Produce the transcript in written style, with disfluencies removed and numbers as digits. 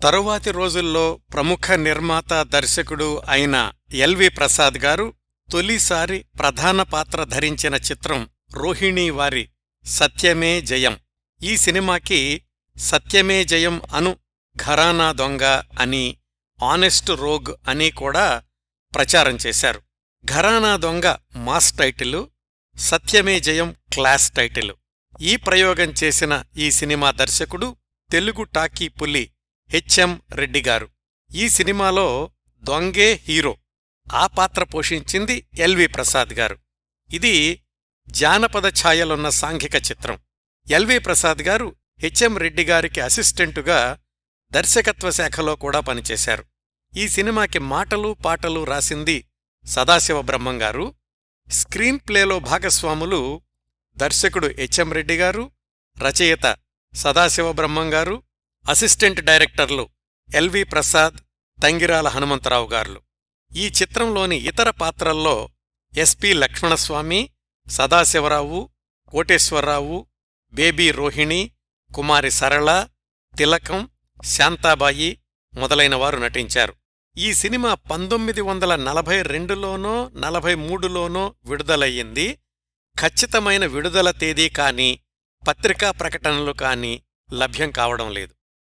తరువాతి రోజుల్లో ప్రముఖ నిర్మాత దర్శకుడు అయిన ఎల్వి ప్రసాద్ గారు తొలిసారి ప్రధాన పాత్ర ధరించిన చిత్రం రోహిణీ వారి సత్యమే జయం. ఈ సినిమాకి సత్యమే జయం అను ఘరానా దొంగ అని, ఆనెస్ట్ రోగ్ అని కూడా ప్రచారం చేశారు. ఘరానా దొంగ మాస్ టైటిలు, సత్యమే జయం క్లాస్ టైటిలు. ఈ ప్రయోగం చేసిన ఈ సినిమా దర్శకుడు తెలుగు టాకీ పులి హెచ్ఎం రెడ్డిగారు. ఈ సినిమాలో దొంగే హీరో. ఆ పాత్ర పోషించింది ఎల్వి ప్రసాద్ గారు. ఇది జానపద ఛాయలున్న సాంఘిక చిత్రం. ఎల్వి ప్రసాద్ గారు హెచ్ఎం రెడ్డిగారికి అసిస్టెంటుగా దర్శకత్వ శాఖలో కూడా పనిచేశారు. ఈ సినిమాకి మాటలు పాటలు రాసింది సదాశివబ్రహ్మంగారు. స్క్రీన్ ప్లేలో భాగస్వాములు దర్శకుడు హెచ్ఎం రెడ్డిగారు, రచయిత సదాశివబ్రహ్మంగారు, అసిస్టెంట్ డైరెక్టర్లు ఎల్వి ప్రసాద్, తంగిరాల హనుమంతరావు గారు. ఈ చిత్రంలోని ఇతర పాత్రల్లో ఎస్పి లక్ష్మణస్వామి, సదాశివరావు, కోటేశ్వరరావు, బేబీ రోహిణి, కుమారి సరళ, తిలకం, శాంతాబాయి మొదలైనవారు నటించారు. ఈ సినిమా 1942లోనో 43లోనో విడుదలయ్యింది. ఖచ్చితమైన విడుదల తేదీ కానీ పత్రికా ప్రకటనలు కానీ లభ్యం కావడం లేదు.